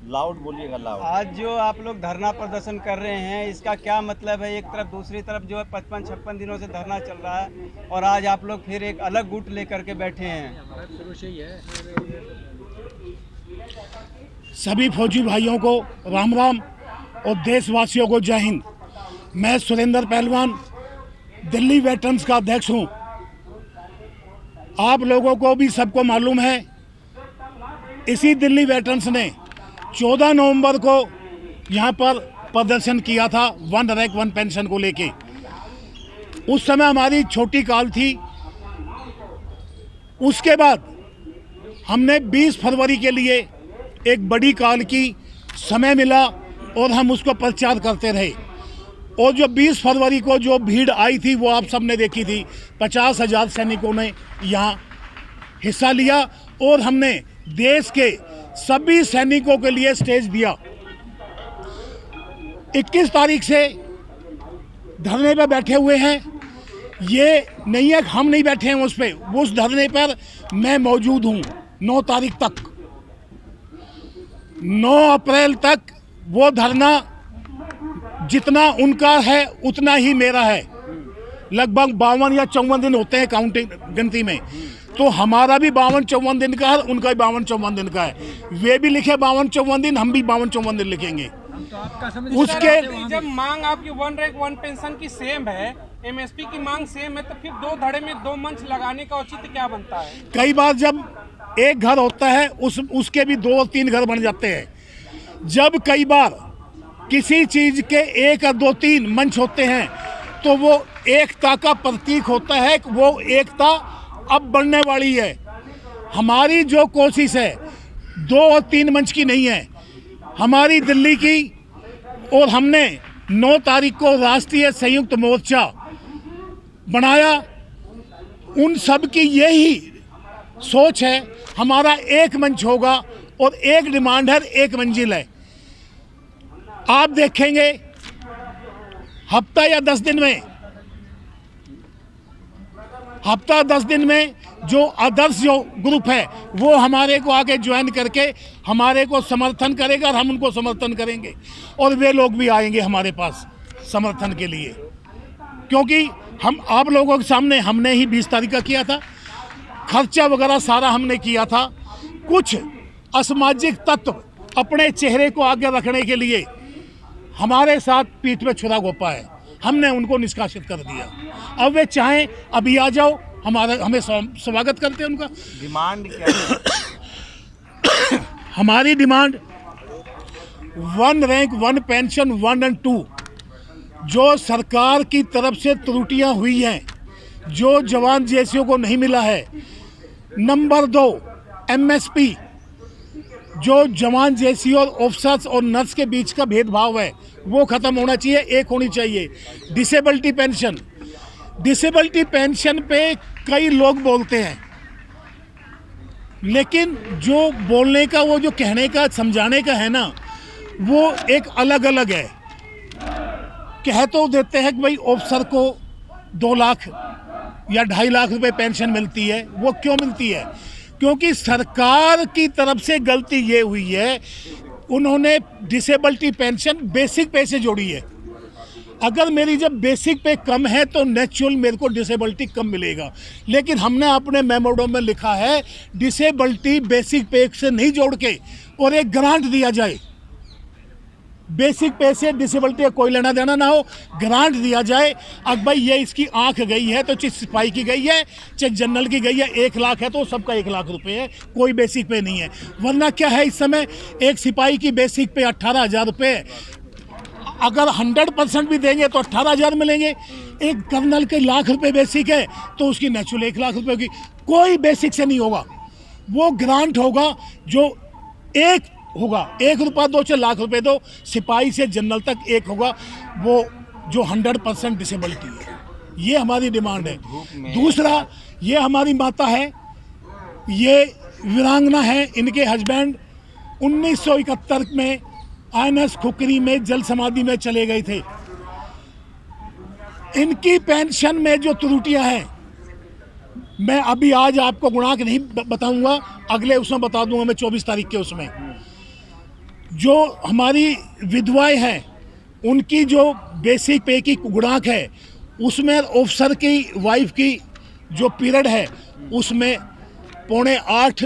Loud बोलिएगा, loud. आज जो आप लोग धरना प्रदर्शन कर रहे हैं, इसका क्या मतलब है? एक तरफ, दूसरी तरफ जो है 55-56 दिनों से धरना चल रहा है और आज आप लोग फिर एक अलग गुट लेकर के बैठे हैं। सभी फौजी भाइयों को राम राम और देशवासियों को जय हिंद। मैं सुरेंद्र पहलवान दिल्ली वेटरन्स का अध्यक्ष हूं। आप लोगों को भी सबको मालूम है, इसी दिल्ली वेटरन्स ने 14 नवंबर को यहां पर प्रदर्शन किया था वन रैंक वन पेंशन को लेके। उस समय हमारी छोटी कॉल थी। उसके बाद हमने 20 फरवरी के लिए एक बड़ी कॉल की, समय मिला और हम उसको प्रचार करते रहे। और जो 20 फरवरी को जो भीड़ आई थी वो आप सब ने देखी थी। 50,000 सैनिकों ने यहाँ हिस्सा लिया और हमने देश के सभी सैनिकों के लिए स्टेज दिया। 21 तारीख से धरने पर बैठे हुए हैं। ये नहीं है कि हम नहीं बैठे हैं उस पर, उस धरने पर मैं मौजूद हूँ 9 तारीख तक। 9 अप्रैल तक वो धरना जितना उनका है उतना ही मेरा है। लगभग 52 या 54 दिन होते हैं काउंटिंग गिनती में, तो हमारा भी 52-54 दिन का है, उनका भी 52-54 दिन का है। वे भी लिखे 52-54 दिन, हम भी 52-54 दिन लिखेंगे। उसके जब मांग आपकी वन रैंक वन पेंशन की सेम है, एमएसपी की मांग सेम है, तो फिर दो धड़े में दो मंच लगाने का औचित्य क्या बनता है? कई बार जब एक घर होता है उसके भी 2 और 3 घर बन जाते हैं। जब कई बार किसी चीज के 1 और 2 3 मंच होते हैं तो वो एकता का प्रतीक होता है। वो एकता अब बढ़ने वाली है। हमारी जो कोशिश है 2 और 3 मंच की नहीं है, हमारी दिल्ली की। और हमने 9 तारीख को राष्ट्रीय संयुक्त मोर्चा बनाया। उन सब की यही सोच है, हमारा एक मंच होगा और एक डिमांड है, एक मंजिल है। आप देखेंगे हफ्ता 10 दिन में जो आदर्श जो ग्रुप है वो हमारे को आगे ज्वाइन करके हमारे को समर्थन करेगा और हम उनको समर्थन करेंगे। और वे लोग भी आएंगे हमारे पास समर्थन के लिए, क्योंकि हम आप लोगों के सामने हमने ही 20 तारीख का किया था। खर्चा वगैरह सारा हमने किया था। कुछ असामाजिक तत्व अपने चेहरे को आगे रखने के लिए हमारे साथ पीठ पे छुरा घोंपा है, हमने उनको निष्कासित कर दिया। अब वे चाहें अभी आ जाओ, हमें स्वागत करते हैं उनका। डिमांड क्या है? हमारी demand one rank one pension 1 और 2 जो सरकार की तरफ से त्रुटियां हुई हैं, जो जवान जैसियों को नहीं मिला है। नंबर 2 एमएसपी, जो जवान जैसी और ऑफिसर्स और नर्स के बीच का भेदभाव है वो ख़त्म होना चाहिए, एक होनी चाहिए। डिसेबिलिटी पेंशन पे कई लोग बोलते हैं, लेकिन जो बोलने का, वो जो कहने का, समझाने का है ना, वो एक अलग अलग है। कह तो देते हैं कि भाई ऑफिसर को 2 लाख या 2.5 लाख रुपए पेंशन मिलती है। वो क्यों मिलती है? क्योंकि सरकार की तरफ से गलती ये हुई है, उन्होंने डिसेबिलिटी पेंशन बेसिक पे से जोड़ी है। अगर मेरी जब बेसिक पे कम है तो नेचुरल मेरे को डिसेबिलिटी कम मिलेगा। लेकिन हमने अपने मेमोरेंडम में लिखा है डिसेबिलिटी बेसिक पे से नहीं जोड़ के और एक ग्रांट दिया जाए। बेसिक पे से डिसेबिलिटी का कोई लेना देना ना हो, ग्रांट दिया जाए। अब भाई ये इसकी आंख गई है तो चाहे सिपाही की गई है चाहे जनरल की गई है, 1 लाख है तो सबका 1 लाख रुपए है, कोई बेसिक पे नहीं है। वरना क्या है, इस समय एक सिपाही की बेसिक पे 18,000 रुपये, अगर 100% भी देंगे तो 18,000 मिलेंगे। एक कर्नल के 1 लाख रुपए बेसिक है तो उसकी नेचुरल 1 लाख रुपए होगी। कोई बेसिक से नहीं होगा, वो ग्रांट होगा जो एक होगा। 1 रुपया दो चाहे लाख रुपए दो, सिपाही से जनरल तक एक होगा, वो जो 100% डिसेबिलिटी है। ये हमारी डिमांड है। दूसरा, ये हमारी माता है, ये वीरांगना है, इनके हस्बैंड 1971 में INS खुकरी में जल समाधि में चले गए थे। इनकी पेंशन में जो त्रुटियां हैं, मैं अभी आज आपको गुणा के नहीं बताऊंगा, अगले उसमें बता दूंगा मैं 24 तारीख के उसमें। जो हमारी विधवाएं हैं उनकी जो बेसिक पे की गुणांक है उसमें ऑफिसर की वाइफ की जो पीरियड है उसमें 7.5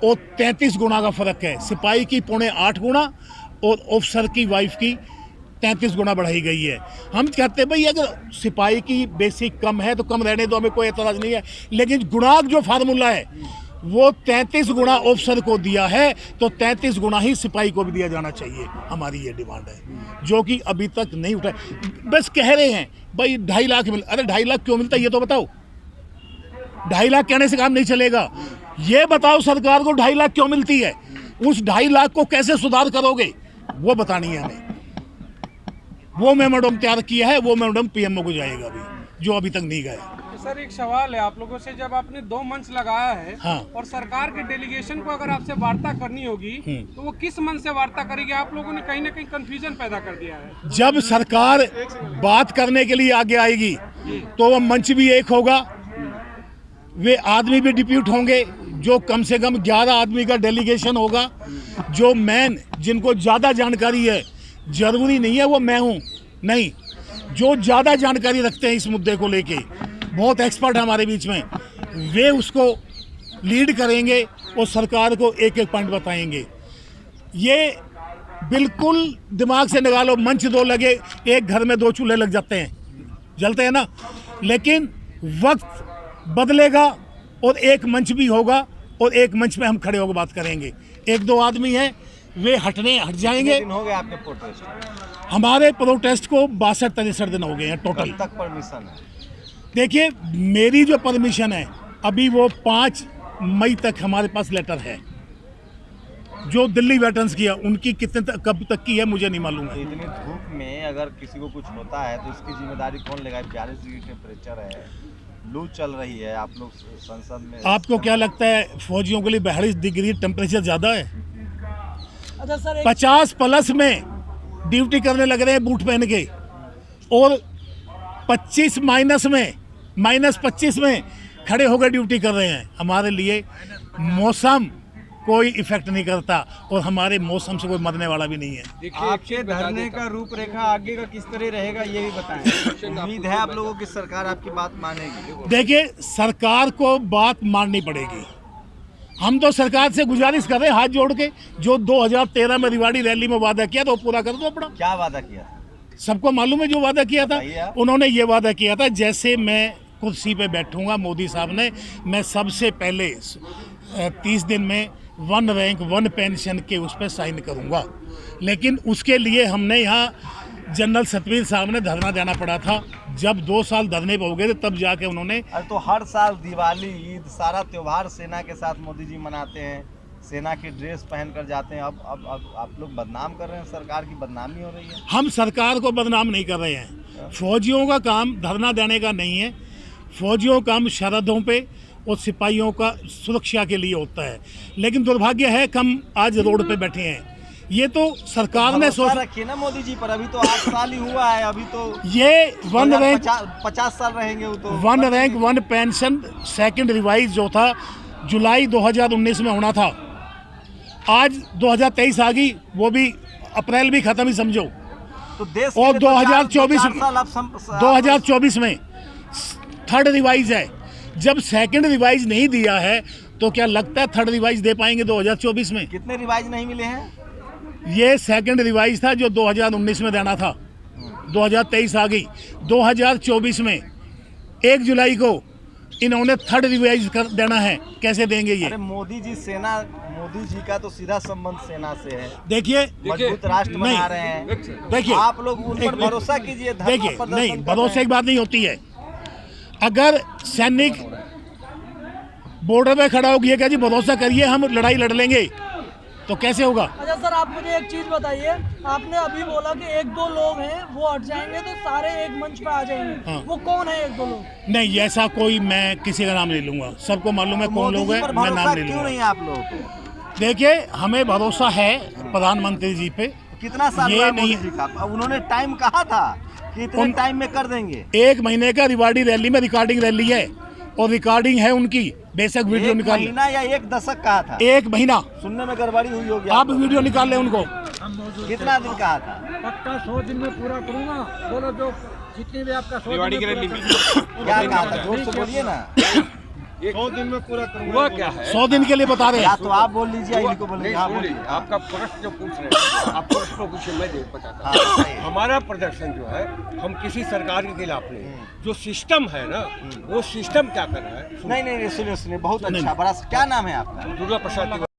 और 33 गुना का फ़र्क है। सिपाही की 7.5 गुना और ऑफिसर की वाइफ की 33 गुना बढ़ाई गई है। हम कहते हैं भाई अगर सिपाही की बेसिक कम है तो कम रहने दो, हमें कोई एतराज़ नहीं है, लेकिन गुणांक जो फार्मूला है वो 33 गुना ऑफिसर को दिया है तो 33 गुना ही सिपाही को भी दिया जाना चाहिए। हमारी ये डिमांड है जो कि अभी तक नहीं उठा। बस कह रहे हैं भाई 2.5 लाख मिल, अरे 2.5 लाख क्यों मिलता है ये तो बताओ। 2.5 लाख कहने से काम नहीं चलेगा। ये बताओ सरकार को 2.5 लाख क्यों मिलती है, उस 2.5 लाख को कैसे सुधार करोगे वो बतानी है हमें। वो मेमोरेंडम तैयार किया है, वो मेमोरेंडम पीएमओ को जाएगा अभी, जो अभी तक नहीं गया। सर एक सवाल है आप लोगों से, जब आपने 2 मंच लगाया है हाँ। और सरकार के डेलीगेशन को अगर आपसे वार्ता करनी होगी तो वो किस मन से वार्ता करेगी? आप लोगों ने कहीं ना कहीं कंफ्यूजन पैदा कर दिया है। जब सरकार बात करने के लिए आगे आएगी तो वो मंच भी एक होगा, वे आदमी भी डिप्यूट होंगे, जो कम से कम 11 आदमी का डेलीगेशन होगा, जो मैन जिनको ज़्यादा जानकारी है, जरूरी नहीं है वो मैं हूँ, नहीं, जो ज़्यादा जानकारी रखते हैं इस मुद्दे को लेके, बहुत एक्सपर्ट है हमारे बीच में, वे उसको लीड करेंगे और सरकार को एक एक पॉइंट बताएंगे। ये बिल्कुल दिमाग से निकालो, मंच 2 लगे, एक घर में 2 चूल्हे लग जाते हैं, जलते हैं ना, लेकिन वक्त बदलेगा और एक मंच भी होगा और एक मंच पे हम खड़े होकर बात करेंगे। 1-2 आदमी हैं वे हट जाएंगे। दिन हो गए आपके प्रोटेस्ट? हमारे प्रोटेस्ट को 62-63 दिन हो गए हैं टोटल। कब तक परमिशन है? देखिए मेरी जो परमिशन है अभी वो 5 मई तक हमारे पास लेटर है। जो दिल्ली वेटरन्स की है उनकी कब तक की है मुझे नहीं मालूम है। इतनी धूप में अगर किसी को कुछ होता है तो इसकी जिम्मेदारी कौन लेगा? 42 डिग्री टेम्परेचर है, लू चल रही है, आप लोग संसद में। आपको क्या लगता है फौजियों के लिए 42 डिग्री टेम्परेचर ज़्यादा है? अच्छा सर 50+ में ड्यूटी करने लग रहे हैं बूट पहन के, और 25 -25 में खड़े होकर ड्यूटी कर रहे हैं। हमारे लिए मौसम कोई इफेक्ट नहीं करता और हमारे मौसम से कोई मरने वाला भी नहीं है। आपके धरने का रूपरेखा आगे का किस तरह रहेगा ये भी बताएं। उम्मीद है आप लोगों की सरकार आपकी बात मानेगी? देखिए सरकार को बात माननी पड़ेगी। हम तो सरकार से गुजारिश कर रहे हैं हाथ जोड़ के, जो 2013 में रिवाड़ी रैली में वादा किया था वो पूरा कर दो अपना। क्या वादा किया था? सबको मालूम है जो वादा किया था। बताइए। उन्होंने ये वादा किया था जैसे मैं कुर्सी पे बैठूंगा मोदी साहब ने, मैं सबसे पहले 30 दिन में 1 रैंक 1 पेंशन के उस पर साइन करूंगा। लेकिन उसके लिए हमने यहाँ जनरल सतवीर साहब ने धरना देना पड़ा था। जब 2 साल धरने पे हो गए थे तब जाके उन्होंने। अरे तो हर साल दिवाली, ईद, सारा त्योहार सेना के साथ मोदी जी मनाते हैं, सेना की ड्रेस पहन कर जाते हैं। अब आप लोग बदनाम कर रहे हैं, सरकार की बदनामी हो रही है। हम सरकार को बदनाम नहीं कर रहे हैं। फौजियों का काम धरना देने का नहीं है, फौजियों का काम सरहदों पे और सिपाहियों का सुरक्षा के लिए होता है। लेकिन दुर्भाग्य है कि हम आज रोड पे बैठे हैं। ये तो सरकार ने सोच रखी ना मोदी जी पर। अभी तो 8 साल ही हुआ है, अभी तो ये 1 रैंक 50 साल रहेंगे वो तो। 1 रैंक 1 पेंशन सेकंड रिवाइज जो था जुलाई 2019 में होना था, आज 2023 आ गई, वो भी अप्रैल भी खत्म ही समझो। तो देश और 2024 में 3rd रिवाइज है। जब 2nd रिवाइज नहीं दिया है तो क्या लगता है 3rd रिवाइज दे पाएंगे 2024 में? कितने रिवाइज नहीं मिले हैं? ये 2nd रिवाइज था जो 2019 में देना था, 2023 आ गई। 2024 में 1 जुलाई को इन्होंने 3rd रिवाइज कर देना है, कैसे देंगे ये? अरे मोदी जी का तो सीधा संबंध सेना से है। देखिए मजबूत राष्ट्र बना रहे हैं। देखिए आप लोग उन पर भरोसा कीजिए। देखिए नहीं, भरोसे की बात नहीं होती है। अगर सैनिक बॉर्डर पे खड़ा हो गया क्या जी भरोसा करिए हम लड़ाई लड़ लेंगे, तो कैसे होगा? अच्छा सर आप मुझे एक चीज बताइए, आपने अभी बोला कि 1-2 लोग हैं वो हट जाएंगे तो सारे एक मंच पे आ जाएंगे। हाँ। वो कौन है 1-2 लोग? नहीं ऐसा कोई, मैं किसी का नाम नहीं लूंगा, सबको मालूम है कौन लोग हैं, मैं नाम नहीं क्यों नहीं लूंगा। आप लोगों को? देखिए हमें भरोसा है प्रधानमंत्री जी पे। कितना साल ये हुआ नहीं- मोदी जी का? अब उन्होंने टाइम कहा था कि इतने टाइम में कर देंगे। 1 महीने का रिवाड़ी रैली में रिकॉर्डिंग रैली है और रिकॉर्डिंग है उनकी, बेशक वीडियो 1 निकाल महीना या 1 दशक कहा था। 1 महीना सुनने में गड़बड़ी हुई होगी। आप वीडियो निकाल लें उनको। कितना दिन कहा था? पक्का 100 दिन में पूरा करूँगा। बोलो जो जितनी भी आपका 100 दिन में क्या कहा था? जोर से बोलिए ना। 100 दिन में पूरा करूँगा। हुआ क्या है? 100 दिन के लिए बता रहे या हैं। तो आप बोल लीजिए, इनको बोलिए। हाँ बोलिए। आपका प्रश्न जो पूछ रहे हैं, आपको प्रश्न पूछिए, मैं दे बताता हाँ, हूँ। बताइए। हमारा प्रदर्शन जो है, हम किसी सरकार के खिलाफ नहीं, जो सिस्टम है ना, वो सिस्टम क्या कर रहा है। नहीं नहीं सुनिए सुनिए, बहुत अच्छा, बड़ा क्या नाम है आपका? दुर्गा प्रसाद